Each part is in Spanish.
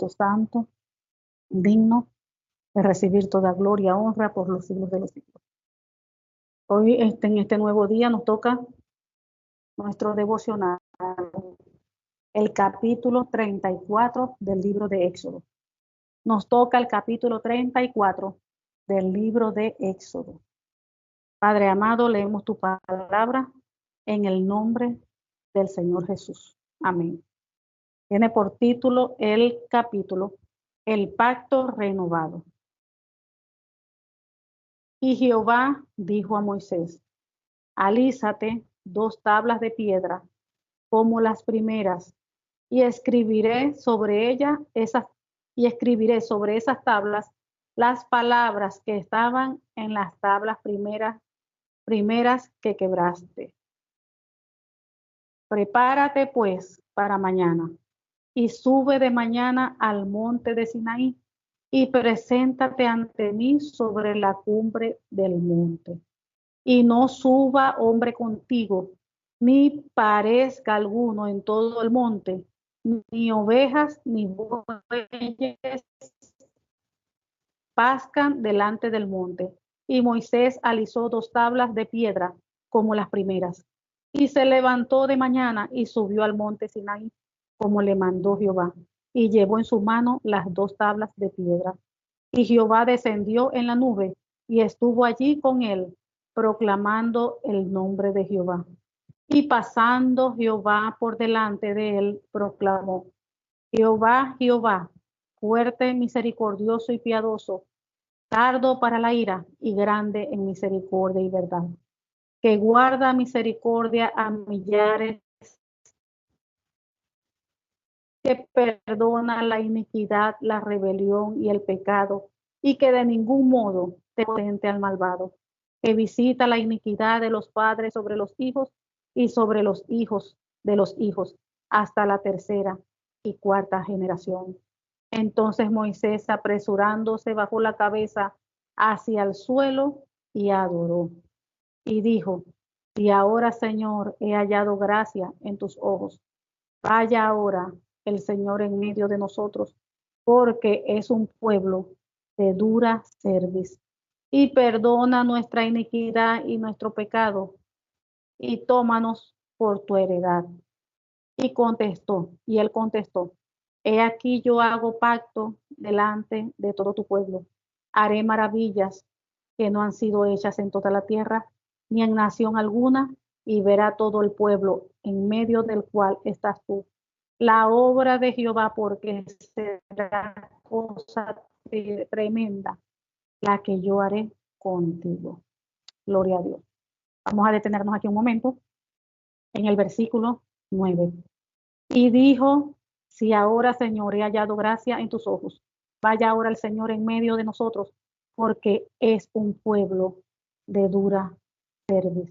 Espíritu Santo, digno de recibir toda gloria y honra por los siglos de los siglos. Hoy, en este nuevo día, nos toca nuestro devocional, el capítulo 34 del libro de Éxodo. Nos toca el capítulo 34 del libro de Éxodo. Padre amado, leemos tu palabra en el nombre del Señor Jesús. Amén. Tiene por título el capítulo, El pacto renovado. Y Jehová dijo a Moisés: alízate 2 tablas de piedra, como las primeras, y escribiré sobre esas tablas las palabras que estaban en las tablas primeras que quebraste. Prepárate pues para mañana, y sube de mañana al monte de Sinaí, y preséntate ante mí sobre la cumbre del monte. Y no suba hombre contigo, ni parezca alguno en todo el monte, ni ovejas ni bueyes pascan delante del monte. Y Moisés alisó 2 tablas de piedra como las primeras. Y se levantó de mañana y subió al monte Sinaí, como le mandó Jehová, y llevó en su mano las 2 tablas de piedra. Y Jehová descendió en la nube y estuvo allí con él, proclamando el nombre de Jehová. Y pasando Jehová por delante de él, proclamó: Jehová, Jehová, fuerte, misericordioso y piadoso, tardo para la ira y grande en misericordia y verdad, que guarda misericordia a millares, que perdona la iniquidad, la rebelión y el pecado, y que de ningún modo te potente al malvado, que visita la iniquidad de los padres sobre los hijos y sobre los hijos de los hijos, hasta la 3ª y 4ª generación. Entonces Moisés, apresurándose, bajó la cabeza hacia el suelo y adoró. Y dijo: y ahora, Señor, he hallado gracia en tus ojos. Vaya ahora el Señor en medio de nosotros, porque es un pueblo de dura cerviz. Y perdona nuestra iniquidad y nuestro pecado, y tómanos por tu heredad. Y él contestó: he aquí yo hago pacto delante de todo tu pueblo. Haré maravillas que no han sido hechas en toda la tierra, ni en nación alguna, y verá todo el pueblo en medio del cual estás tú la obra de Jehová, porque será cosa tremenda la que yo haré contigo. Gloria a Dios. Vamos a detenernos aquí un momento en el versículo 9. Y dijo: si ahora, Señor, he hallado gracia en tus ojos, vaya ahora el Señor en medio de nosotros, porque es un pueblo de dura cerviz.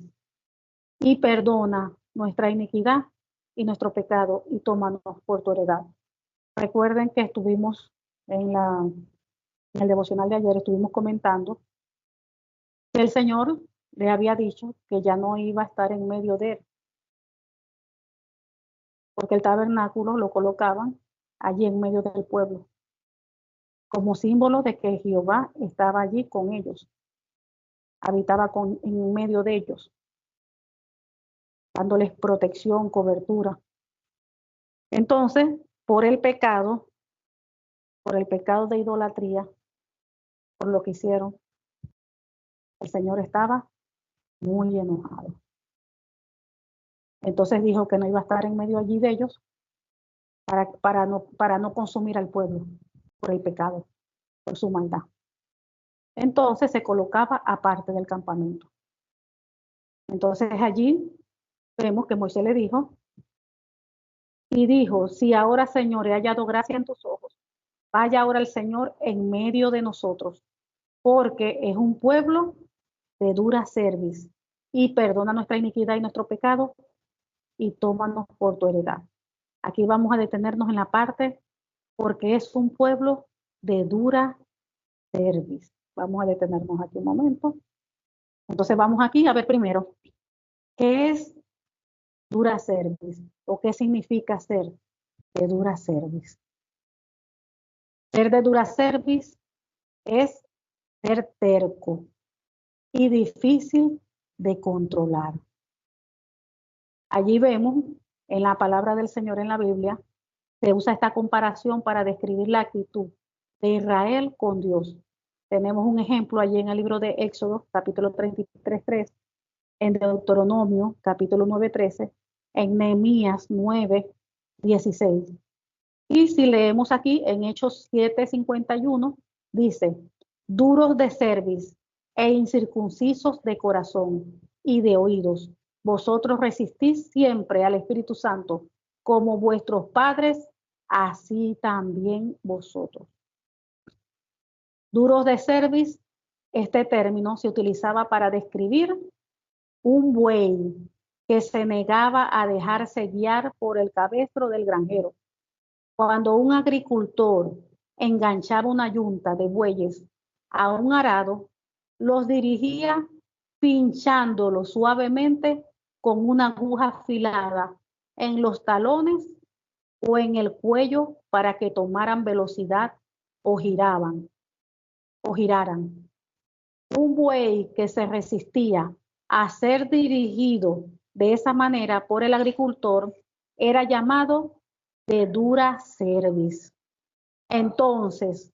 Y perdona nuestra iniquidad y nuestro pecado, y tómanos por tu heredad. Recuerden que estuvimos en el devocional de ayer, estuvimos comentando que el Señor le había dicho que ya no iba a estar en medio de él, porque el tabernáculo lo colocaban allí en medio del pueblo, como símbolo de que Jehová estaba allí con ellos, habitaba en medio de ellos, dándoles protección, cobertura. Entonces, por el pecado de idolatría, por lo que hicieron, el Señor estaba muy enojado. Entonces dijo que no iba a estar en medio allí de ellos para no consumir al pueblo por el pecado, por su maldad. Entonces se colocaba aparte del campamento. Entonces allí vemos que Moisés le dijo, y dijo: si ahora, Señor, he hallado gracia en tus ojos, vaya ahora el Señor en medio de nosotros, porque es un pueblo de dura cerviz, y perdona nuestra iniquidad y nuestro pecado, y tómanos por tu heredad. Aquí vamos a detenernos en la parte, porque es un pueblo de dura cerviz. Vamos a detenernos aquí un momento. Entonces vamos aquí a ver primero, ¿qué es dura cerviz? ¿O qué significa ser de dura cerviz? Ser de dura cerviz es ser terco y difícil de controlar. Allí vemos en la palabra del Señor en la Biblia, se usa esta comparación para describir la actitud de Israel con Dios. Tenemos un ejemplo allí en el libro de Éxodo, capítulo 33:3, en Deuteronomio, capítulo 9:13, en Nehemías 9:16. Y si leemos aquí en Hechos 7:51, dice, duros de cerviz e incircuncisos de corazón y de oídos, vosotros resistís siempre al Espíritu Santo, como vuestros padres, así también vosotros. Duros de cerviz, este término se utilizaba para describir un buey que se negaba a dejarse guiar por el cabestro del granjero. Cuando un agricultor enganchaba una yunta de bueyes a un arado, los dirigía pinchándolo suavemente con una aguja afilada en los talones o en el cuello para que tomaran velocidad o giraran. Un buey que se resistía a ser dirigido de esa manera por el agricultor era llamado de dura cerviz. Entonces,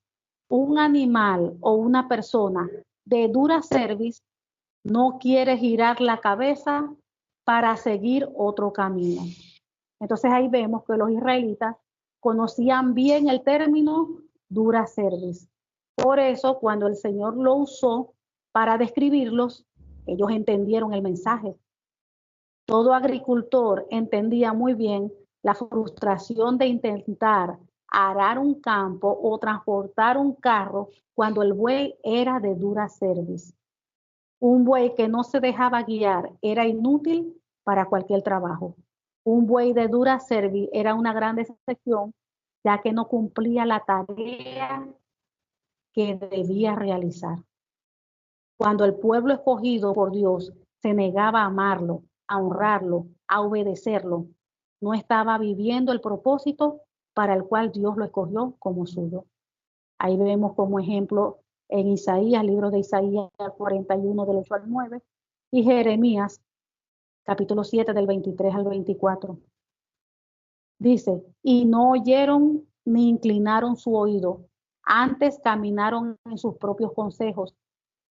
un animal o una persona de dura cerviz no quiere girar la cabeza para seguir otro camino. Entonces ahí vemos que los israelitas conocían bien el término dura cerviz. Por eso, cuando el Señor lo usó para describirlos, ellos entendieron el mensaje. Todo agricultor entendía muy bien la frustración de intentar arar un campo o transportar un carro cuando el buey era de dura cerviz. Un buey que no se dejaba guiar era inútil para cualquier trabajo. Un buey de dura cerviz era una gran decepción, ya que no cumplía la tarea que debía realizar. Cuando el pueblo escogido por Dios se negaba a amarlo, a honrarlo, a obedecerlo, no estaba viviendo el propósito para el cual Dios lo escogió como suyo. Ahí vemos como ejemplo en Isaías, libro de Isaías 41 del 8 al 9 y Jeremías capítulo 7 del 23 al 24. Dice, y no oyeron ni inclinaron su oído, antes caminaron en sus propios consejos,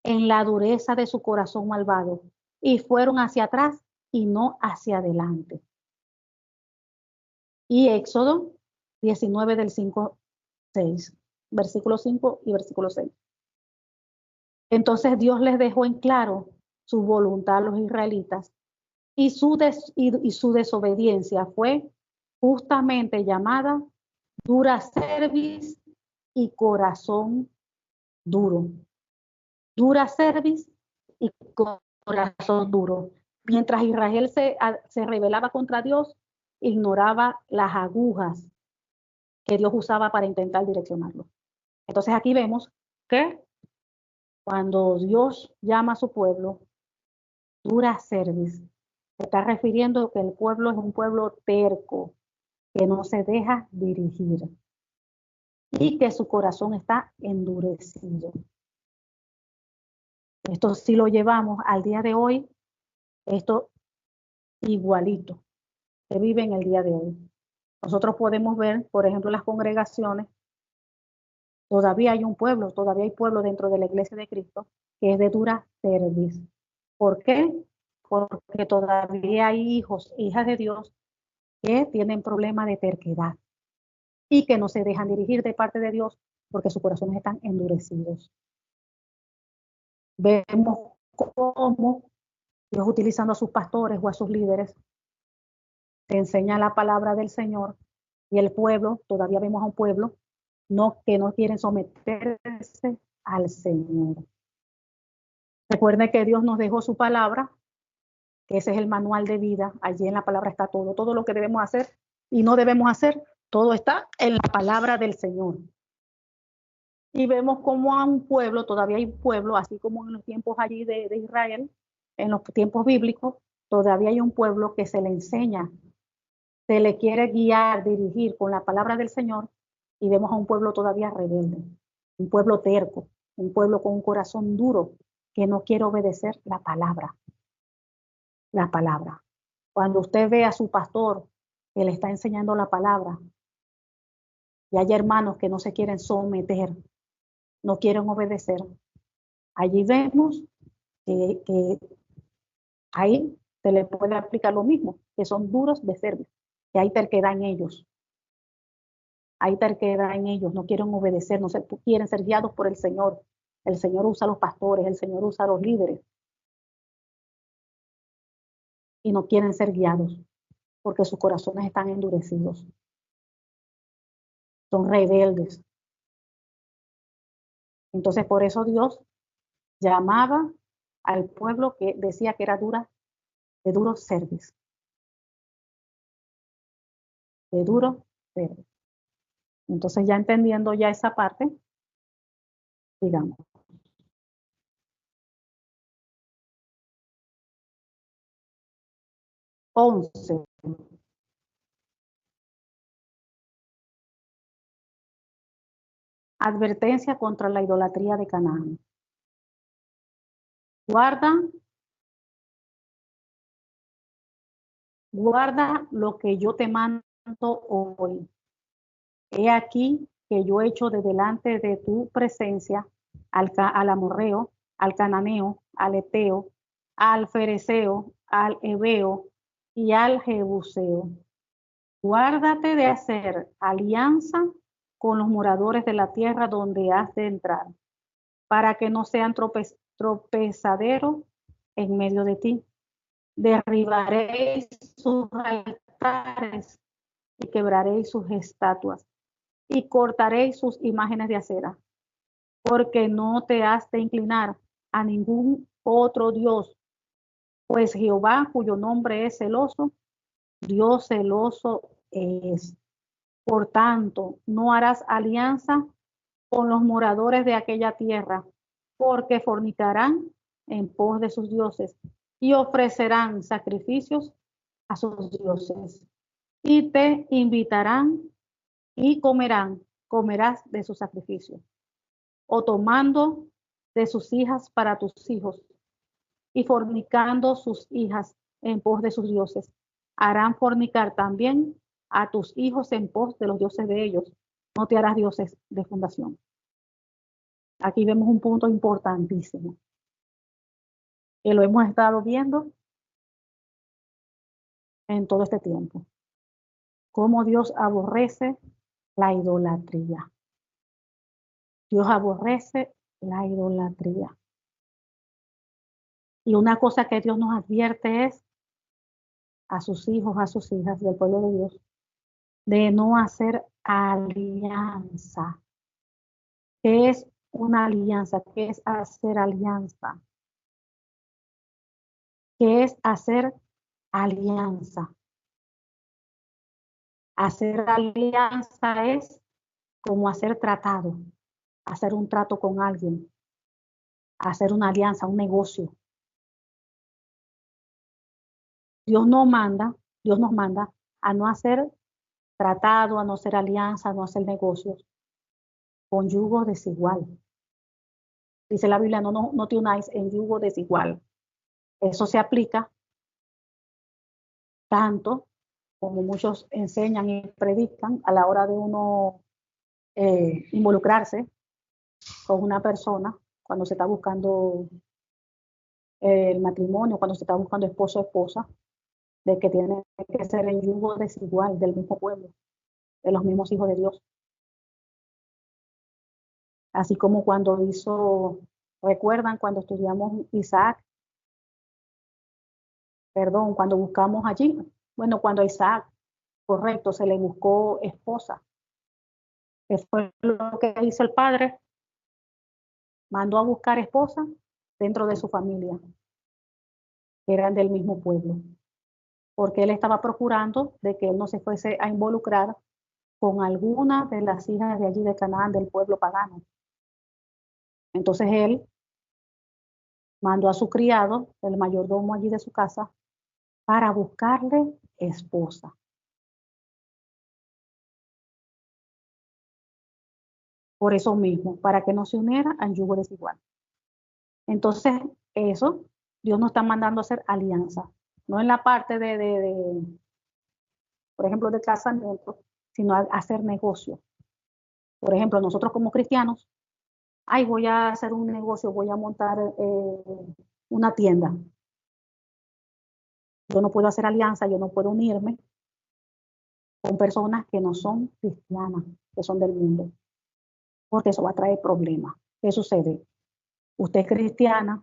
en la dureza de su corazón malvado, y fueron hacia atrás y no hacia adelante. Y Éxodo 19 del 5, 6, versículo 5 y versículo 6. Entonces Dios les dejó en claro su voluntad a los israelitas y su desobediencia fue justamente llamada dura cerviz y corazón duro. Dura cerviz y corazón duro. Mientras Israel se rebelaba contra Dios, ignoraba las agujas que Dios usaba para intentar direccionarlo. Entonces aquí vemos que cuando Dios llama a su pueblo, dura cerviz, se está refiriendo que el pueblo es un pueblo terco, que no se deja dirigir y que su corazón está endurecido. Esto sí lo llevamos al día de hoy, esto igualito, se vive en el día de hoy. Nosotros podemos ver, por ejemplo, las congregaciones, todavía hay todavía hay pueblo dentro de la iglesia de Cristo que es de dura cerviz. ¿Por qué? Porque todavía hay hijos, hijas de Dios que tienen problemas de terquedad y que no se dejan dirigir de parte de Dios porque sus corazones están endurecidos. Vemos cómo Dios utilizando a sus pastores o a sus líderes te enseña la palabra del Señor y el pueblo, todavía vemos a un pueblo que no quieren someterse al Señor. Recuerden que Dios nos dejó su palabra, que ese es el manual de vida. Allí en la palabra está todo lo que debemos hacer y no debemos hacer, todo está en la palabra del Señor. Y vemos como a un pueblo, todavía hay un pueblo, así como en los tiempos allí de Israel, en los tiempos bíblicos, todavía hay un pueblo que se le enseña, se le quiere guiar, dirigir con la palabra del Señor, y vemos a un pueblo todavía rebelde, un pueblo terco, un pueblo con un corazón duro que no quiere obedecer la palabra. La palabra. Cuando usted ve a su pastor que le está enseñando la palabra y hay hermanos que no se quieren someter, no quieren obedecer, allí vemos que ahí se le puede aplicar lo mismo, que son duros de servir, que hay terquedad en ellos. Hay terquedad en ellos, no quieren obedecer, no quieren ser guiados por el Señor. El Señor usa a los pastores, el Señor usa a los líderes y no quieren ser guiados porque sus corazones están endurecidos. Son rebeldes. Entonces por eso Dios llamaba al pueblo que decía que era de duro servicio, de duro servicio. Entonces ya entendiendo ya esa parte, digamos. 11. Advertencia contra la idolatría de Canaán. Guarda lo que yo te mando hoy. He aquí que yo echo de delante de tu presencia al amorreo, al cananeo, al eteo, al fereceo, al heveo y al jebuseo. Guárdate de hacer alianza con los moradores de la tierra donde has de entrar, para que no sean tropezadero en medio de ti. Derribaréis sus altares y quebraréis sus estatuas y cortaréis sus imágenes de acera, porque no te has de inclinar a ningún otro Dios, pues Jehová, cuyo nombre es celoso, Dios celoso es. Por tanto, no harás alianza con los moradores de aquella tierra, porque fornicarán en pos de sus dioses y ofrecerán sacrificios a sus dioses. Y te invitarán y comerás de sus sacrificios, o tomando de sus hijas para tus hijos, y fornicando sus hijas en pos de sus dioses. Harán fornicar también a tus hijos en pos de los dioses de ellos. No te harás dioses de fundación. Aquí vemos un punto importantísimo, que lo hemos estado viendo en todo este tiempo. Cómo Dios aborrece la idolatría. Dios aborrece la idolatría. Y una cosa que Dios nos advierte es a sus hijos, a sus hijas del pueblo de Dios, de no hacer alianza. ¿Qué es una alianza? ¿Qué es hacer alianza? ¿Qué es hacer alianza? Hacer alianza es como hacer tratado, hacer un trato con alguien, hacer una alianza, un negocio. Dios nos manda a no hacer tratado, a no hacer alianza, a no hacer negocios con yugo desigual. Dice la Biblia, no te unáis en yugo desigual. Eso se aplica tanto como muchos enseñan y predican a la hora de uno involucrarse con una persona cuando se está buscando el matrimonio, cuando se está buscando esposo o esposa, de que tiene que ser en yugo desigual del mismo pueblo, de los mismos hijos de Dios. Así como cuando recuerdan cuando estudiamos Isaac, perdón, cuando buscamos allí, bueno, cuando a Isaac, correcto, se le buscó esposa, que fue lo que hizo el padre, mandó a buscar esposa dentro de su familia, que eran del mismo pueblo, porque él estaba procurando de que él no se fuese a involucrar con alguna de las hijas de allí de Canaán, del pueblo pagano. Entonces él mandó a su criado, el mayordomo allí de su casa, para buscarle esposa. por eso mismo, para que no se uniera al yugo desigual. Entonces, eso, Dios nos está mandando a hacer alianza, no en la parte por ejemplo, de casamiento, sino a hacer negocio. Por ejemplo, nosotros como cristianos, ay, voy a hacer un negocio, voy a montar una tienda. Yo no puedo hacer alianza, yo no puedo unirme con personas que no son cristianas, que son del mundo, porque eso va a traer problemas. ¿Qué sucede? Usted es cristiana,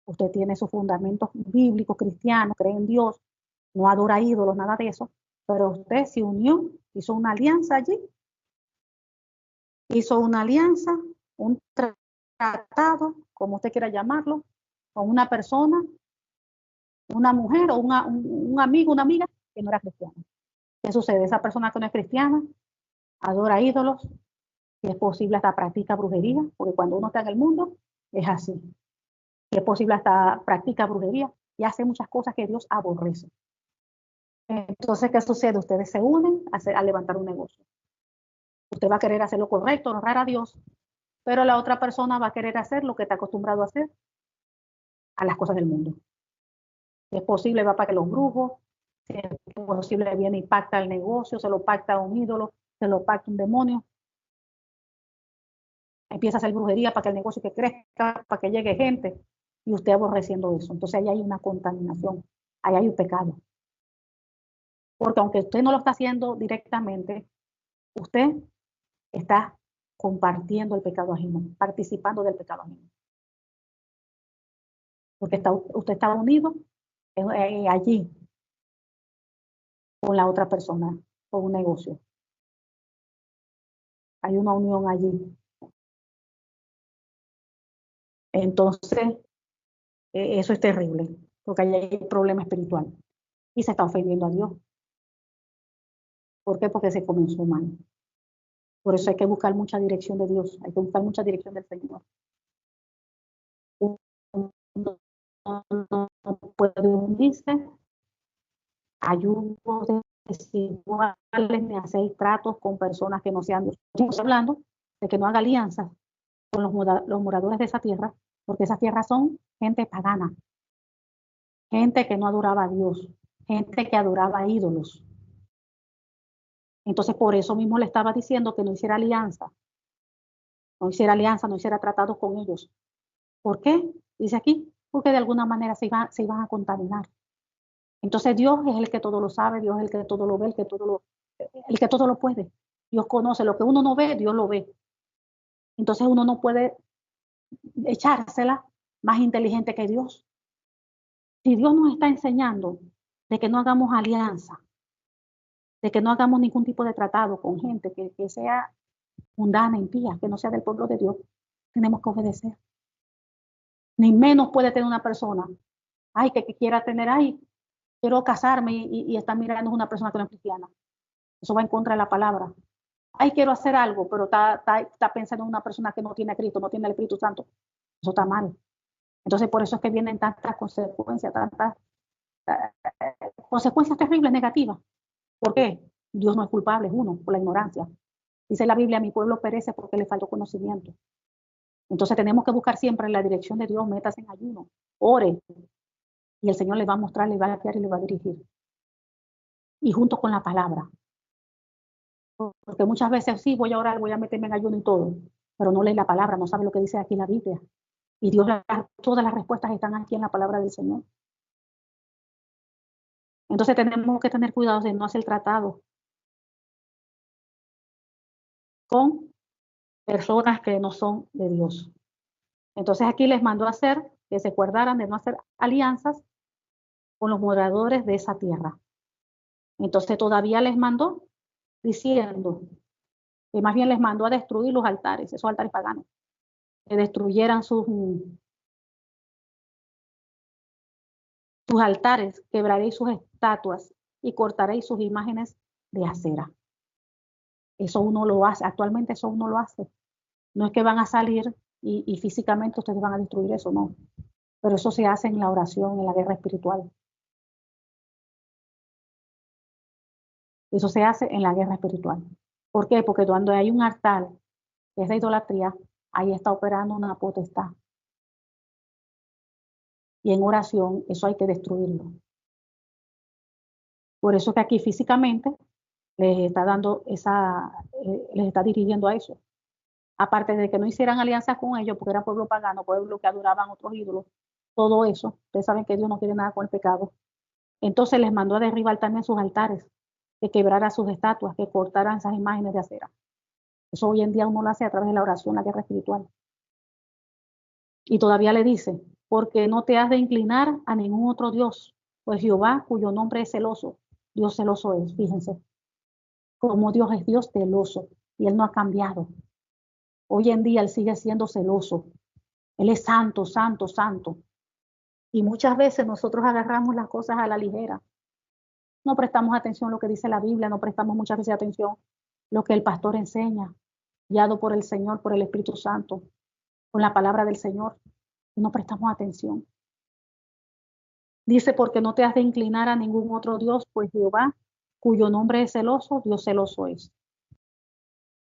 usted tiene sus fundamentos bíblicos cristianos, cree en Dios, no adora ídolos, nada de eso, pero usted se unió, hizo una alianza allí, hizo una alianza, un tratado, como usted quiera llamarlo, con una persona, una mujer o un amigo, una amiga que no era cristiana. ¿Qué sucede? Esa persona que no es cristiana adora ídolos, si es posible hasta practica brujería, porque cuando uno está en el mundo es así. Si es posible hasta practica brujería y hace muchas cosas que Dios aborrece. Entonces, ¿qué sucede? Ustedes se unen a levantar un negocio. Usted va a querer hacer lo correcto, honrar a Dios, pero la otra persona va a querer hacer lo que está acostumbrado a hacer, a las cosas del mundo. Si es posible, va para que los brujos, si es posible, viene y pacta el negocio, se lo pacta un ídolo, se lo pacta un demonio. Empieza a hacer brujería para que el negocio que crezca, para que llegue gente, y usted aborreciendo eso. Entonces ahí hay una contaminación, ahí hay un pecado. Porque aunque usted no lo está haciendo directamente, usted está compartiendo el pecado ajeno, participando del pecado ajeno. Porque usted está unido allí con la otra persona, con un negocio. Hay una unión allí. Entonces, eso es terrible, porque ahí hay problema espiritual. Y se está ofendiendo a Dios. ¿Por qué? Porque se comenzó mal. Por eso hay que buscar mucha dirección de Dios, hay que buscar mucha dirección del Señor. Uno no puede unirse, ayudos desiguales, ni hacer tratos con personas que no sean Dios. Estamos hablando de que no haga alianzas con los moradores de esa tierra, porque esas tierras son gente pagana, gente que no adoraba a Dios, gente que adoraba ídolos. Entonces, por eso mismo le estaba diciendo que no hiciera alianza, no hiciera alianza, no hiciera tratados con ellos. ¿Por qué? Dice aquí, porque de alguna manera se iban a contaminar. Entonces Dios es el que todo lo sabe, Dios es el que todo lo ve, el que todo lo puede. Dios conoce lo que uno no ve, Dios lo ve. Entonces uno no puede echársela más inteligente que Dios. Si Dios nos está enseñando de que no hagamos alianza, de que no hagamos ningún tipo de tratado con gente que sea mundana, impía, que no sea del pueblo de Dios, tenemos que obedecer. Ni menos puede tener una persona, ay, que quiera tener, ay, quiero casarme y está mirando a una persona que no es cristiana. Eso va en contra de la palabra. Ay, quiero hacer algo, pero está pensando en una persona que no tiene a Cristo, no tiene el Espíritu Santo. Eso está mal. Entonces, por eso es que vienen tantas consecuencias, tantas consecuencias terribles, negativas. ¿Por qué? Dios no es culpable, es uno, por la ignorancia. Dice la Biblia, mi pueblo perece porque le faltó conocimiento. Entonces tenemos que buscar siempre la dirección de Dios, metas en ayuno, ore, y el Señor le va a mostrar, le va a guiar y le va a dirigir. Y junto con la palabra. Porque muchas veces sí, voy a orar, voy a meterme en ayuno y todo, pero no lee la palabra, no sabe lo que dice aquí la Biblia. Y Dios, todas las respuestas están aquí en la palabra del Señor. Entonces tenemos que tener cuidado de no hacer tratado con personas que no son de Dios. Entonces aquí les mandó a hacer que se acordaran de no hacer alianzas con los moradores de esa tierra. Entonces todavía les mandó diciendo, que más bien les mandó a destruir los altares, esos altares paganos, que destruyeran sus altares, quebraréis sus estatuas y cortaréis sus imágenes de acera. Eso uno lo hace, actualmente eso uno lo hace. No es que van a salir y físicamente ustedes van a destruir eso, no. Pero eso se hace en la oración, en la guerra espiritual. Eso se hace en la guerra espiritual. ¿Por qué? Porque cuando hay un altar esa idolatría, ahí está operando una potestad. Y en oración eso hay que destruirlo. Por eso que aquí físicamente les está dando les está dirigiendo a eso. Aparte de que no hicieran alianzas con ellos, porque era pueblo pagano, pueblo que adoraban otros ídolos, todo eso, ustedes saben que Dios no quiere nada con el pecado. Entonces les mandó a derribar también sus altares, que quebrara sus estatuas, que cortaran esas imágenes de acera. Eso hoy en día uno lo hace a través de la oración, la guerra espiritual. Y todavía le dice, porque no te has de inclinar a ningún otro Dios, pues Jehová, cuyo nombre es celoso, Dios celoso es, fíjense, como Dios es Dios celoso, y Él no ha cambiado. Hoy en día Él sigue siendo celoso. Él es santo, santo, santo. Y muchas veces nosotros agarramos las cosas a la ligera. No prestamos atención a lo que dice la Biblia, no prestamos muchas veces atención a lo que el pastor enseña, guiado por el Señor, por el Espíritu Santo, con la palabra del Señor. Y no prestamos atención. Dice, porque no te has de inclinar a ningún otro Dios, pues Jehová, cuyo nombre es celoso, Dios celoso es.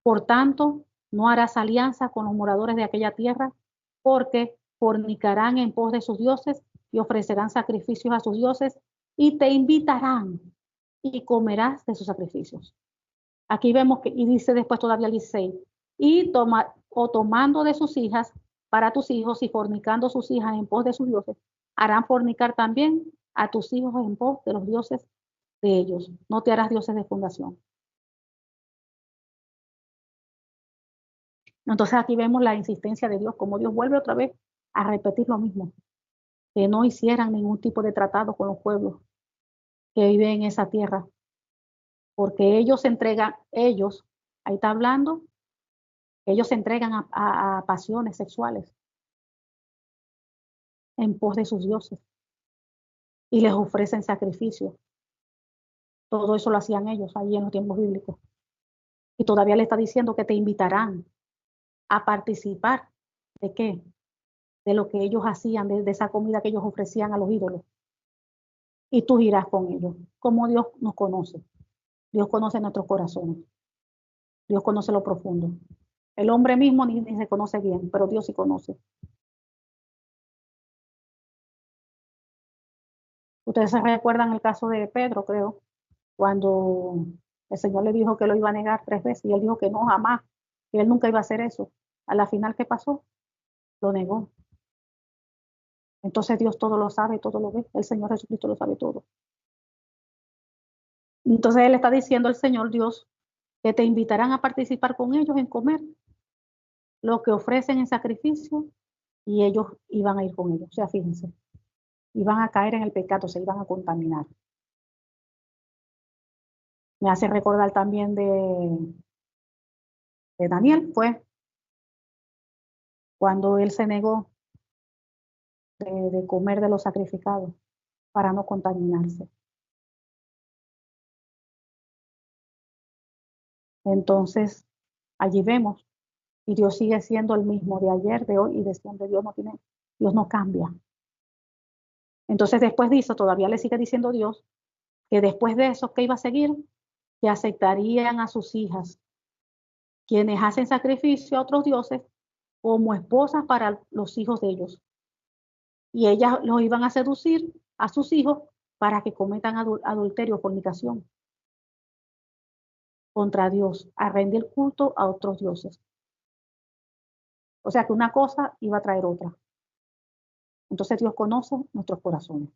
Por tanto, no harás alianza con los moradores de aquella tierra, porque fornicarán en pos de sus dioses y ofrecerán sacrificios a sus dioses y te invitarán y comerás de sus sacrificios. Aquí vemos que, y dice después todavía el 16, tomando de sus hijas para tus hijos y fornicando sus hijas en pos de sus dioses, harán fornicar también a tus hijos en pos de los dioses de ellos. No te harás dioses de fundación. Entonces aquí vemos la insistencia de Dios, como Dios vuelve otra vez a repetir lo mismo, que no hicieran ningún tipo de tratado con los pueblos que viven en esa tierra, porque ellos se entregan, ahí está hablando, ellos se entregan a pasiones sexuales en pos de sus dioses y les ofrecen sacrificios. Todo eso lo hacían ellos ahí en los tiempos bíblicos. Y todavía le está diciendo que te invitarán a participar de qué, de lo que ellos hacían, de esa comida que ellos ofrecían a los ídolos. Y tú irás con ellos, como Dios nos conoce. Dios conoce nuestros corazones. Dios conoce lo profundo. El hombre mismo ni se conoce bien, pero Dios sí conoce. Ustedes se recuerdan el caso de Pedro, creo, cuando el Señor le dijo que lo iba a negar 3 veces y él dijo que no, jamás, que él nunca iba a hacer eso. A la final, ¿qué pasó? Lo negó. Entonces Dios todo lo sabe, todo lo ve. El Señor Jesucristo lo sabe todo. Entonces Él está diciendo el Señor Dios que te invitarán a participar con ellos en comer lo que ofrecen en sacrificio y ellos iban a ir con ellos. O sea, fíjense, iban a caer en el pecado, se iban a contaminar. Me hace recordar también de Daniel, fue cuando él se negó de comer de los sacrificados para no contaminarse. Entonces, allí vemos, y Dios sigue siendo el mismo de ayer, de hoy y de siempre. Dios no cambia. Entonces, después de eso, todavía le sigue diciendo Dios que después de eso, ¿qué iba a seguir? Que aceptarían a sus hijas, quienes hacen sacrificio a otros dioses, como esposas para los hijos de ellos. Y ellas los iban a seducir a sus hijos para que cometan adulterio o fornicación contra Dios, a rendir culto a otros dioses. O sea que una cosa iba a traer otra. Entonces Dios conoce nuestros corazones.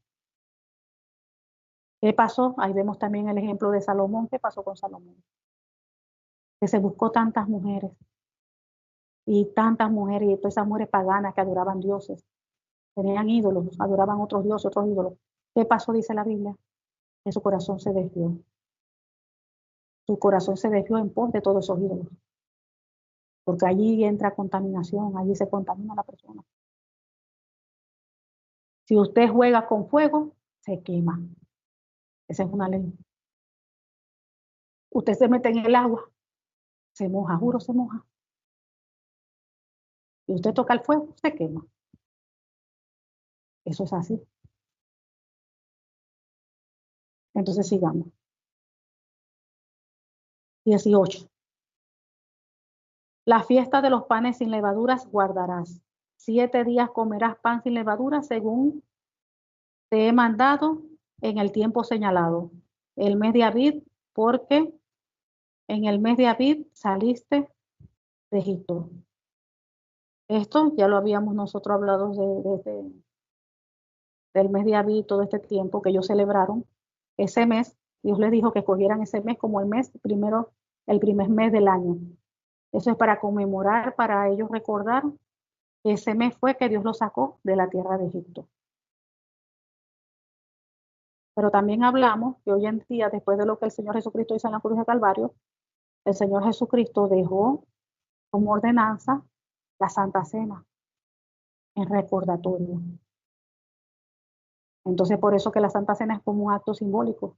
¿Qué pasó? Ahí vemos también el ejemplo de Salomón. ¿Qué pasó con Salomón? Que se buscó tantas mujeres y todas esas mujeres paganas que adoraban dioses, tenían ídolos, adoraban otros dioses, otros ídolos. ¿Qué pasó? Dice la Biblia, que su corazón se desvió. Su corazón se desvió en pos de todos esos ídolos, porque allí entra contaminación, allí se contamina la persona. Si usted juega con fuego, se quema. Esa es una ley. Usted se mete en el agua, se moja, juro, se moja. Y usted toca el fuego, se quema. Eso es así. Entonces sigamos. 18. La fiesta de los panes sin levaduras guardarás. 7 días comerás pan sin levadura según te he mandado en el tiempo señalado. El mes de Abib, porque en el mes de Abib saliste de Egipto. Esto ya lo habíamos nosotros hablado del mes de Abib, todo este tiempo que ellos celebraron. Ese mes, Dios les dijo que cogieran ese mes como el mes primero, el primer mes del año. Eso es para conmemorar, para ellos recordar que ese mes fue que Dios los sacó de la tierra de Egipto. Pero también hablamos que hoy en día, después de lo que el Señor Jesucristo hizo en la cruz de Calvario, el Señor Jesucristo dejó como ordenanza la Santa Cena en recordatorio. Entonces, por eso que la Santa Cena es como un acto simbólico.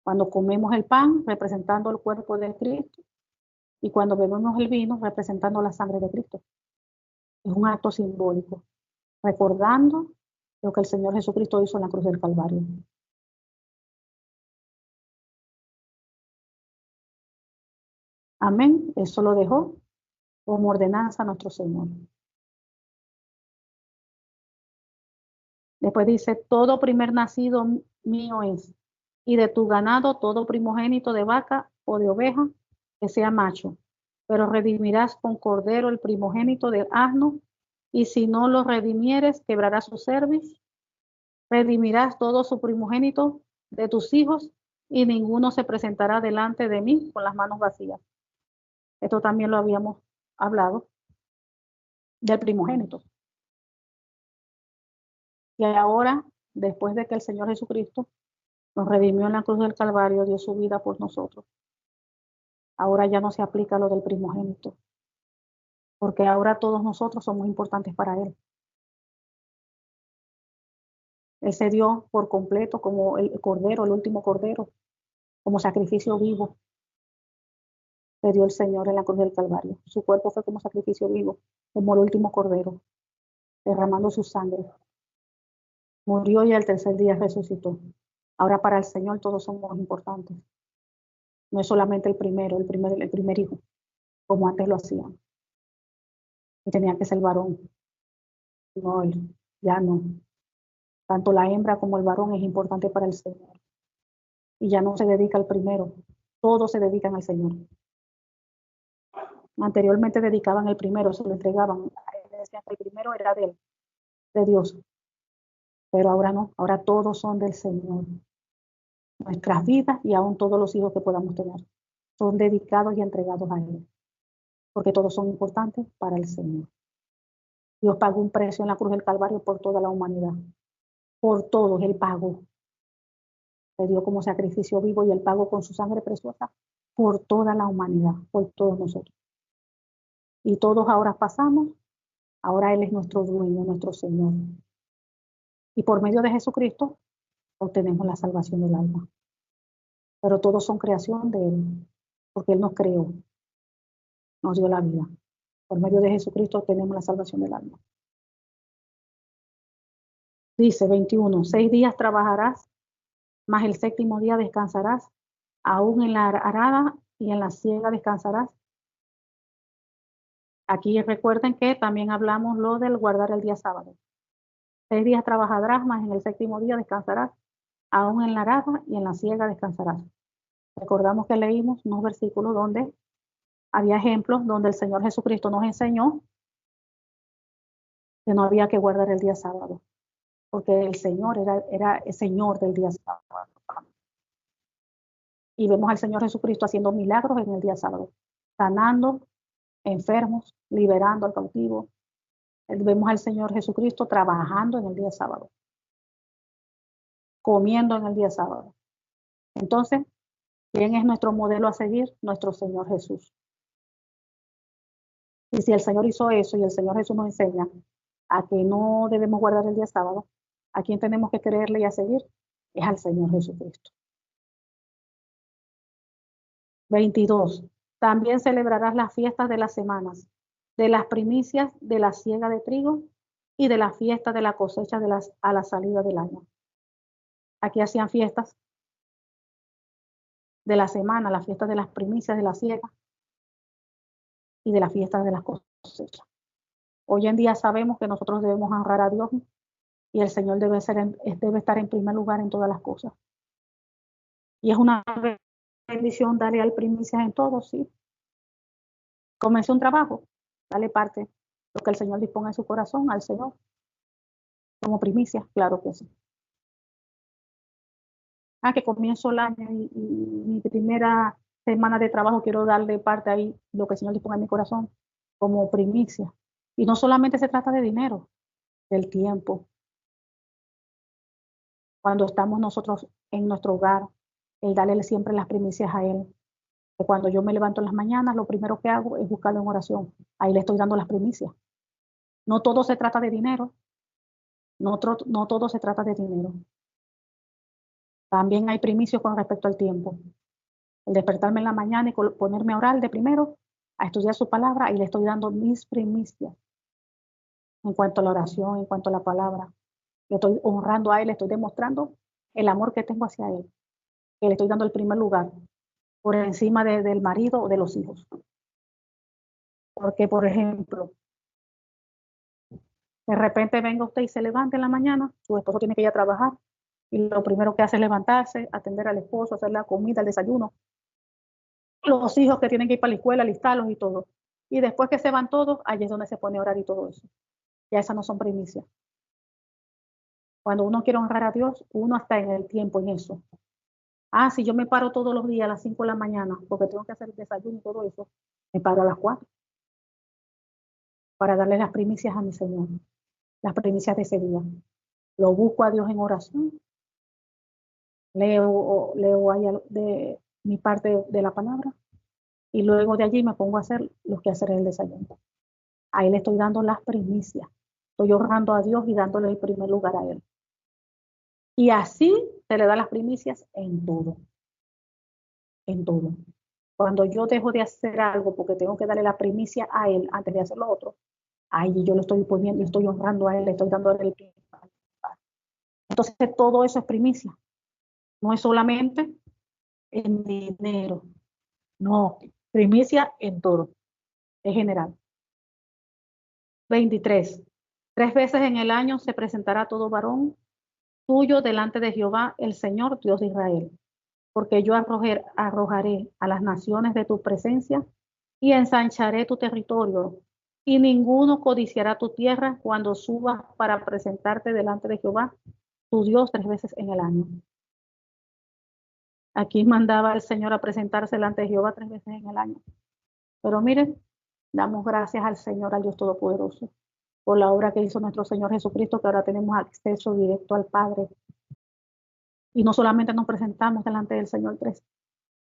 Cuando comemos el pan, representando el cuerpo de Cristo, y cuando bebemos el vino, representando la sangre de Cristo. Es un acto simbólico, recordando lo que el Señor Jesucristo hizo en la cruz del Calvario. Amén. Eso lo dejó como ordenanza a nuestro Señor. Después dice, todo primer nacido mío es, y de tu ganado todo primogénito de vaca o de oveja que sea macho, pero redimirás con cordero el primogénito del asno, y si no lo redimieres, quebrarás su cerviz. Redimirás todo su primogénito de tus hijos, y ninguno se presentará delante de mí con las manos vacías. Esto también lo habíamos hablado del primogénito. Y ahora, después de que el Señor Jesucristo nos redimió en la cruz del Calvario, dio su vida por nosotros, ahora ya no se aplica lo del primogénito, porque ahora todos nosotros somos importantes para Él. Él se dio por completo como el cordero, el último cordero, como sacrificio vivo. Se dio el Señor en la cruz del Calvario. Su cuerpo fue como sacrificio vivo, como el último cordero, derramando su sangre. Murió y al tercer día resucitó. Ahora para el Señor todos somos importantes. No es solamente el primer hijo, como antes lo hacían. Y tenía que ser varón. No, ya no. Tanto la hembra como el varón es importante para el Señor. Y ya no se dedica al primero. Todos se dedican al Señor. Anteriormente dedicaban el primero, se lo entregaban. Decían que el primero era de él, de Dios. Pero ahora no, ahora todos son del Señor. Nuestras vidas y aún todos los hijos que podamos tener son dedicados y entregados a Él. Porque todos son importantes para el Señor. Dios pagó un precio en la cruz del Calvario por toda la humanidad. Por todos Él pagó. Se dio como sacrificio vivo y Él pagó con su sangre preciosa por toda la humanidad, por todos nosotros. Y todos ahora pasamos, ahora Él es nuestro dueño, nuestro Señor. Y por medio de Jesucristo obtenemos la salvación del alma. Pero todos son creación de Él, porque Él nos creó, nos dio la vida. Por medio de Jesucristo obtenemos la salvación del alma. Dice 21, 6 días trabajarás, mas el séptimo día descansarás, aún en la arada y en la siega descansarás. Aquí recuerden que también hablamos lo del guardar el día sábado. 6 días trabajarás, mas en el séptimo día descansarás, aún en la arada y en la siega descansarás. Recordamos que leímos unos versículos donde había ejemplos donde el Señor Jesucristo nos enseñó que no había que guardar el día sábado, porque el Señor era el Señor del día sábado. Y vemos al Señor Jesucristo haciendo milagros en el día sábado, sanando enfermos, liberando al cautivo. Vemos al Señor Jesucristo trabajando en el día sábado, comiendo en el día sábado. Entonces, ¿quién es nuestro modelo a seguir? Nuestro Señor Jesús. Y si el Señor hizo eso y el Señor Jesús nos enseña a que no debemos guardar el día sábado, ¿a quién tenemos que creerle y a seguir? Es al Señor Jesucristo. 22. También celebrarás las fiestas de las semanas, de las primicias de la siega de trigo y de la fiesta de la cosecha a la salida del año. Aquí hacían fiestas de la semana, la fiesta de las primicias de la siega y de la fiesta de las cosechas. Hoy en día sabemos que nosotros debemos honrar a Dios y el Señor debe estar en primer lugar en todas las cosas. Y es una bendición darle al primicias en todo, sí. Comenzó un trabajo, dale parte, lo que el Señor disponga en su corazón al Señor, como primicia, claro que sí. Que comienzo el año y mi primera semana de trabajo quiero darle parte ahí, lo que el Señor disponga en mi corazón, como primicia. Y no solamente se trata de dinero, del tiempo. Cuando estamos nosotros en nuestro hogar, el darle siempre las primicias a Él. Que cuando yo me levanto en las mañanas, lo primero que hago es buscarlo en oración. Ahí le estoy dando las primicias. No todo se trata de dinero. No todo se trata de dinero. También hay primicias con respecto al tiempo. El despertarme en la mañana y ponerme a orar de primero, a estudiar su palabra, y le estoy dando mis primicias en cuanto a la oración, en cuanto a la palabra. Le estoy honrando a Él, le estoy demostrando el amor que tengo hacia Él, que le estoy dando el primer lugar por encima del marido o de los hijos. Porque, por ejemplo, de repente venga usted y se levanta en la mañana, su esposo tiene que ir a trabajar, y lo primero que hace es levantarse, atender al esposo, hacer la comida, el desayuno, los hijos que tienen que ir para la escuela, alistarlos y todo. Y después que se van todos, allí es donde se pone a orar y todo eso. Ya esas no son primicias. Cuando uno quiere honrar a Dios, uno está en el tiempo en eso. Si yo me paro todos los días a las 5 de la mañana, porque tengo que hacer el desayuno y todo eso, me paro a las 4 para darle las primicias a mi Señor, las primicias de ese día. Lo busco a Dios en oración, leo ahí de mi parte de la palabra, y luego de allí me pongo a hacer los que hacer el desayuno. Ahí le estoy dando las primicias. Estoy honrando a Dios y dándole el primer lugar a Él. Y así se le da las primicias en todo. En todo. Cuando yo dejo de hacer algo porque tengo que darle la primicia a Él antes de hacer lo otro, ahí yo lo estoy poniendo, le estoy honrando a Él, le estoy dando el primer lugar. Entonces todo eso es primicia. No es solamente en dinero. No, primicia en todo. Es general. 23. 3 veces en el año se presentará todo varón tuyo delante de Jehová, el Señor, Dios de Israel. Porque yo arrojaré a las naciones de tu presencia y ensancharé tu territorio, y ninguno codiciará tu tierra cuando subas para presentarte delante de Jehová, tu Dios, 3 veces en el año. Aquí mandaba el Señor a presentarse delante de Jehová 3 veces en el año. Pero miren, damos gracias al Señor, al Dios Todopoderoso, por la obra que hizo nuestro Señor Jesucristo, que ahora tenemos acceso directo al Padre. Y no solamente nos presentamos delante del Señor 3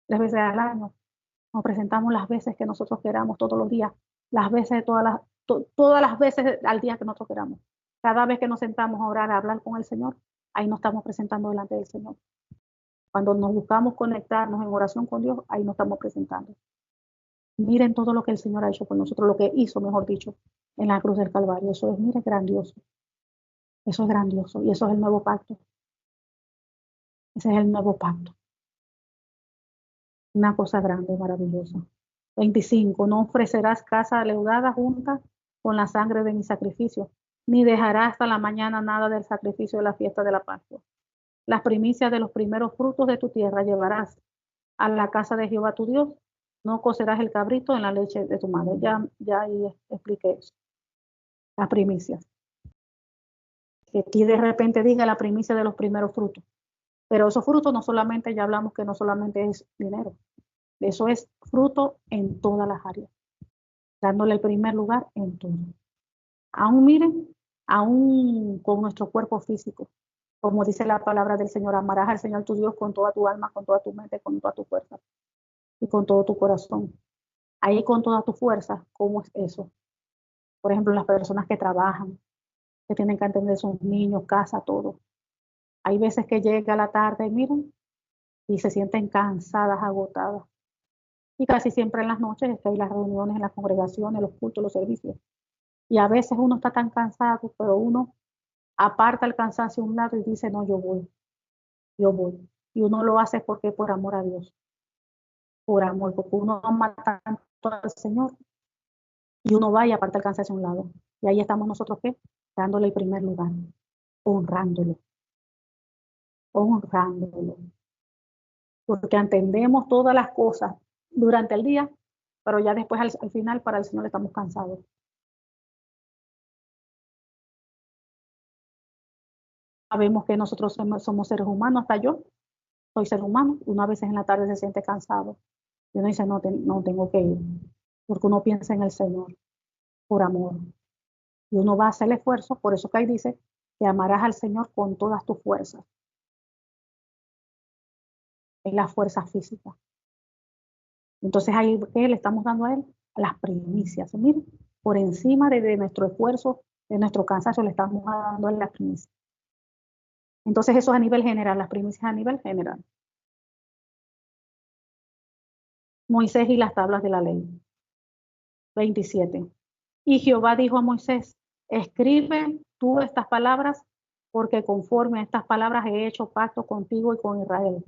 veces al año, nos presentamos las veces que nosotros queramos, todos los días, las veces, todas las veces al día que nosotros queramos. Cada vez que nos sentamos a orar, a hablar con el Señor, ahí nos estamos presentando delante del Señor. Cuando nos buscamos conectarnos en oración con Dios, ahí nos estamos presentando. Miren todo lo que el Señor ha hecho por nosotros, lo que hizo, mejor dicho, en la cruz del Calvario. Eso es, mire, grandioso. Eso es grandioso. Y eso es el nuevo pacto. Ese es el nuevo pacto. Una cosa grande, maravillosa. 25. No ofrecerás casa leudada junta con la sangre de mi sacrificio, ni dejarás hasta la mañana nada del sacrificio de la fiesta de la Pascua. Las primicias de los primeros frutos de tu tierra llevarás a la casa de Jehová tu Dios. No cocerás el cabrito en la leche de tu madre. Ya ahí expliqué eso. Las primicias. Que aquí de repente diga la primicia de los primeros frutos. Pero esos frutos no solamente, ya hablamos que no solamente es dinero. Eso es fruto en todas las áreas. Dándole el primer lugar en todo. Aún miren, aún con nuestro cuerpo físico. Como dice la palabra del Señor, amarás al Señor tu Dios con toda tu alma, con toda tu mente, con toda tu fuerza y con todo tu corazón. Ahí con toda tu fuerza, ¿cómo es eso? Por ejemplo, las personas que trabajan, que tienen que atender a sus niños, casa, todo. Hay veces que llega la tarde y miren, y se sienten cansadas, agotadas. Y casi siempre en las noches es que hay las reuniones en las congregaciones, los cultos, los servicios. Y a veces uno está tan cansado, pero uno aparta el cansancio a un lado y dice, no, yo voy, yo voy. Y uno lo hace porque por amor a Dios, por amor, porque uno ama tanto al Señor, Y uno va y aparta el cáncer hacia un lado. Y ahí estamos nosotros, ¿qué? Dándole el primer lugar, honrándolo, honrándolo. Porque entendemos todas las cosas durante el día, pero ya después al final para el Señor estamos cansados. Sabemos que nosotros somos seres humanos, hasta yo soy ser humano. Uno a veces en la tarde se siente cansado y uno dice, no, no tengo que ir, porque uno piensa en el Señor por amor. Y uno va a hacer el esfuerzo, por eso que ahí dice que amarás al Señor con todas tus fuerzas, en las fuerzas físicas. Entonces ahí, ¿qué le estamos dando a Él? Las primicias. Miren, por encima de nuestro esfuerzo, de nuestro cansancio, le estamos dando a Él las primicias. Entonces eso es a nivel general, las primicias a nivel general. Moisés y las tablas de la ley. 27. Y Jehová dijo a Moisés, escribe tú estas palabras, porque conforme a estas palabras he hecho pacto contigo y con Israel.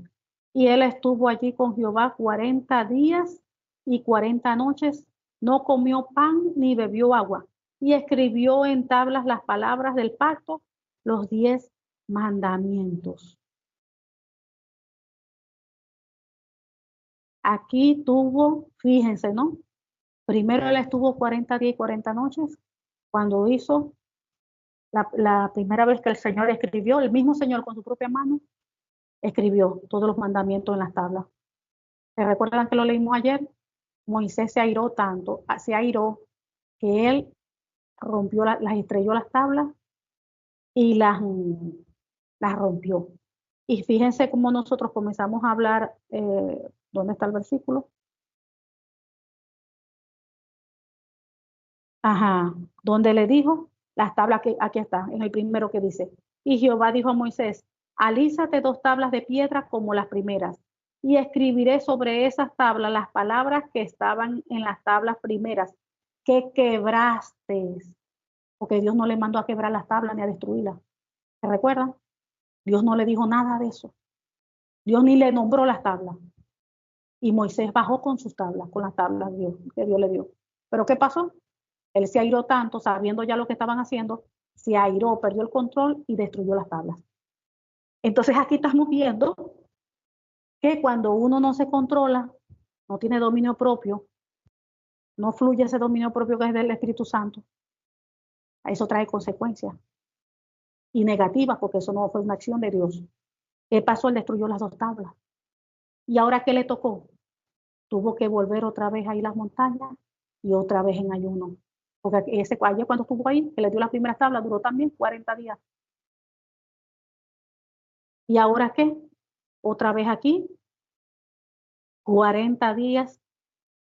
Y él estuvo allí con Jehová 40 días y 40 noches, no comió pan ni bebió agua, y escribió en tablas las palabras del pacto, los 10 mandamientos. Aquí tuvo, fíjense, ¿no? Primero él estuvo 40 días y 40 noches cuando hizo la primera vez que el Señor escribió, el mismo Señor con su propia mano, escribió todos los mandamientos en las tablas. ¿Se recuerdan que lo leímos ayer? Moisés se airó tanto, se airó que él rompió, las estrelló las tablas y las rompió. Y fíjense cómo nosotros comenzamos a hablar, ¿dónde está el versículo? Ajá, donde le dijo las tablas que aquí está, en el primero que dice, y Jehová dijo a Moisés, alízate 2 tablas de piedra como las primeras, y escribiré sobre esas tablas las palabras que estaban en las tablas primeras, que quebraste, porque Dios no le mandó a quebrar las tablas ni a destruirlas. ¿Se recuerdan? Dios no le dijo nada de eso. Dios ni le nombró las tablas. Y Moisés bajó con sus tablas, con las tablas que Dios le dio. ¿Pero qué pasó? Él se airó tanto, sabiendo ya lo que estaban haciendo, se airó, perdió el control y destruyó las tablas. Entonces aquí estamos viendo que cuando uno no se controla, no tiene dominio propio, no fluye ese dominio propio que es del Espíritu Santo, eso trae consecuencias y negativas porque eso no fue una acción de Dios. ¿Qué pasó? Él destruyó las 2 tablas. ¿Y ahora qué le tocó? Tuvo que volver otra vez a ir a las montañas y otra vez en ayuno. Porque ayer cuando estuvo ahí, que le dio las primeras tablas, duró también 40 días. ¿Y ahora qué? Otra vez aquí, 40 días,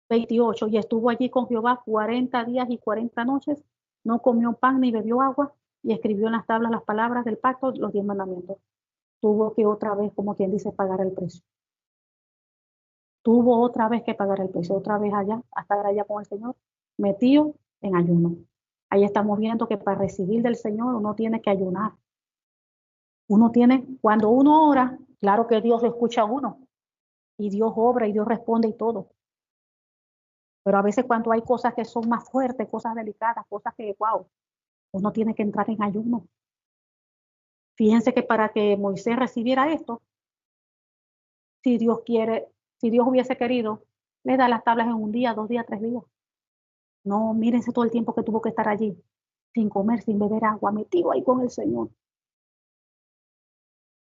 28, y estuvo allí con Jehová 40 días y 40 noches, no comió pan ni bebió agua, y escribió en las tablas las palabras del pacto, los 10 mandamientos. Tuvo que otra vez, como quien dice, pagar el precio. Tuvo otra vez que pagar el precio, otra vez allá, hasta allá con el Señor, metido en ayuno. Ahí estamos viendo que para recibir del Señor uno tiene que ayunar. Uno tiene, cuando uno ora, claro que Dios lo escucha a uno, y Dios obra y Dios responde y todo. Pero a veces cuando hay cosas que son más fuertes, cosas delicadas, cosas que, wow, uno tiene que entrar en ayuno. Fíjense que para que Moisés recibiera esto, si Dios quiere, si Dios hubiese querido, le da las tablas en un día, 2 días, 3 días. No, mírense todo el tiempo que tuvo que estar allí, sin comer, sin beber agua, metido ahí con el Señor.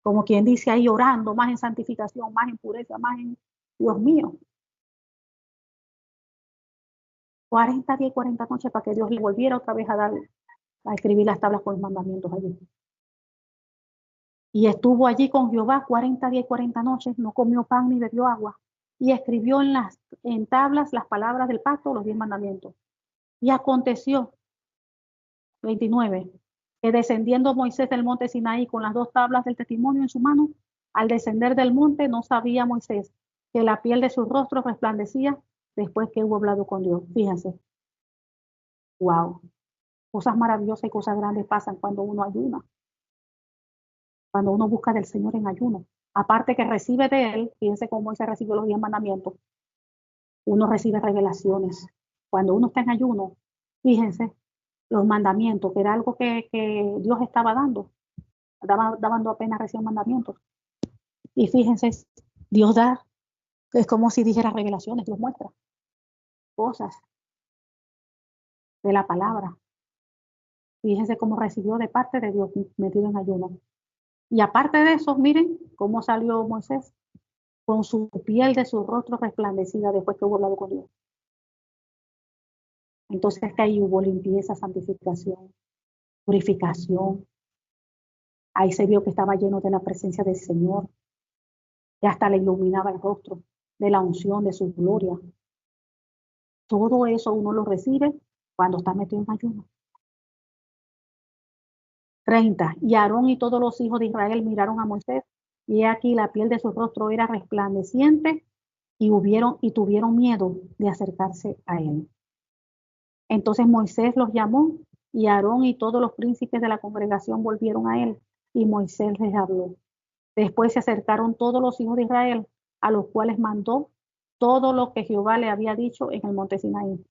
Como quien dice ahí orando, más en santificación, más en pureza, más en, Dios mío. 40 días y 40 noches para que Dios le volviera otra vez a escribir las tablas con los mandamientos allí. Y estuvo allí con Jehová 40 días y 40 noches, no comió pan ni bebió agua, y escribió en tablas las palabras del pacto, los 10 mandamientos. Y aconteció, 29, que descendiendo Moisés del monte Sinaí con las 2 tablas del testimonio en su mano, al descender del monte no sabía Moisés que la piel de su rostro resplandecía después que hubo hablado con Dios. Fíjense, wow, cosas maravillosas y cosas grandes pasan cuando uno ayuna, cuando uno busca del Señor en ayuno. Aparte que recibe de Él, fíjense cómo Moisés recibió los 10 mandamientos, uno recibe revelaciones. Cuando uno está en ayuno, Fíjense, los mandamientos, que era algo que Dios estaba dando, dando apenas recién mandamientos. Y fíjense, Dios da, es como si dijera revelaciones, Dios muestra cosas de la palabra. Fíjense cómo recibió de parte de Dios metido en ayuno. Y aparte de eso, miren cómo salió Moisés con su piel de su rostro resplandecida después que hubo hablado con Dios. Entonces que ahí hubo limpieza, santificación, purificación. Ahí se vio que estaba lleno de la presencia del Señor, que hasta le iluminaba el rostro de la unción de su gloria. Todo eso uno lo recibe cuando está metido en ayuno. 30. Y Aarón y todos los hijos de Israel miraron a Moisés, y he aquí la piel de su rostro era resplandeciente, y tuvieron miedo de acercarse a él. Entonces Moisés los llamó, y Aarón y todos los príncipes de la congregación volvieron a él, y Moisés les habló. Después se acercaron todos los hijos de Israel, a los cuales mandó todo lo que Jehová le había dicho en el monte Sinaí.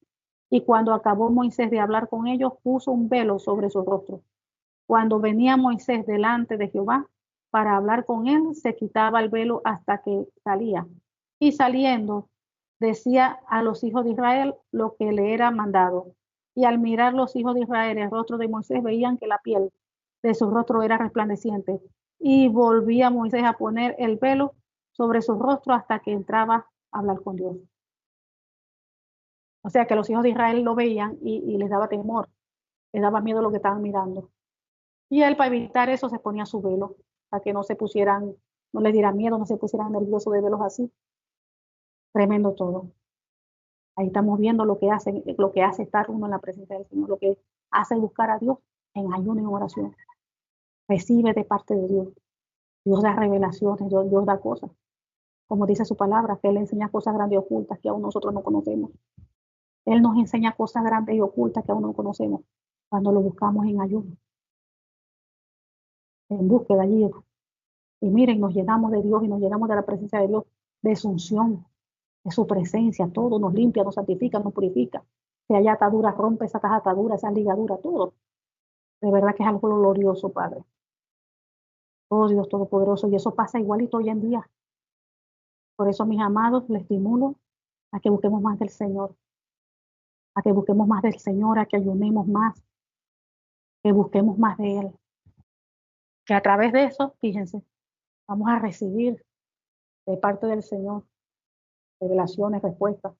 Y cuando acabó Moisés de hablar con ellos, puso un velo sobre su rostro. Cuando venía Moisés delante de Jehová para hablar con él, se quitaba el velo hasta que salía. Y saliendo, decía a los hijos de Israel lo que le era mandado. Y al mirar los hijos de Israel el rostro de Moisés, veían que la piel de su rostro era resplandeciente. Y volvía Moisés a poner el velo sobre su rostro hasta que entraba a hablar con Dios. O sea que los hijos de Israel lo veían y les daba temor, les daba miedo lo que estaban mirando. Y él, para evitar eso, se ponía su velo, para que no se pusieran, no les diera miedo, no se pusieran nerviosos de velos así. Tremendo todo. Ahí estamos viendo lo que hace estar uno en la presencia del Señor, lo que hace buscar a Dios en ayuno y en oración. Recibe de parte de Dios. Dios da revelaciones, Dios da cosas. Como dice su palabra, que Él enseña cosas grandes y ocultas que aún nosotros no conocemos. Él nos enseña cosas grandes y ocultas que aún no conocemos cuando lo buscamos en ayuno, en búsqueda allí. Y miren, nos llenamos de Dios y nos llenamos de la presencia de Dios, de su unción, de su presencia. Todo nos limpia, nos santifica, nos purifica. Si hay ataduras, rompe esas ataduras, esas ligaduras, todo. De verdad que es algo glorioso, Padre. Oh Dios Todopoderoso. Y eso pasa igualito hoy en día. Por eso, mis amados, les estimulo a que busquemos más del Señor. A que busquemos más del Señor, a que ayunemos más, que busquemos más de Él. Que a través de eso, fíjense, vamos a recibir de parte del Señor revelaciones, respuestas.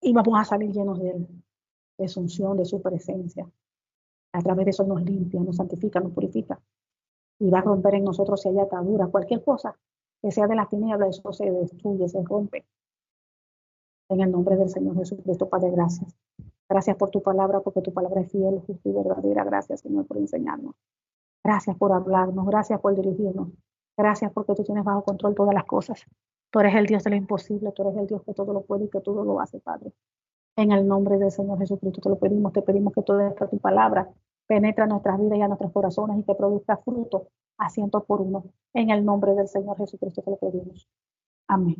Y vamos a salir llenos de Él, de su unción, de su presencia. A través de eso nos limpia, nos santifica, nos purifica. Y va a romper en nosotros si hay atadura, cualquier cosa que sea de las tinieblas, eso se destruye, se rompe. En el nombre del Señor Jesucristo, Padre, gracias. Gracias por tu palabra, porque tu palabra es fiel, justa y verdadera. Gracias, Señor, por enseñarnos. Gracias por hablarnos, gracias por dirigirnos. Gracias porque tú tienes bajo control todas las cosas. Tú eres el Dios de lo imposible, tú eres el Dios que todo lo puede y que todo lo hace, Padre. En el nombre del Señor Jesucristo te lo pedimos, te pedimos que toda esta tu palabra penetre en nuestras vidas y a nuestros corazones y que produzca fruto a ciento por uno. En el nombre del Señor Jesucristo te lo pedimos. Amén.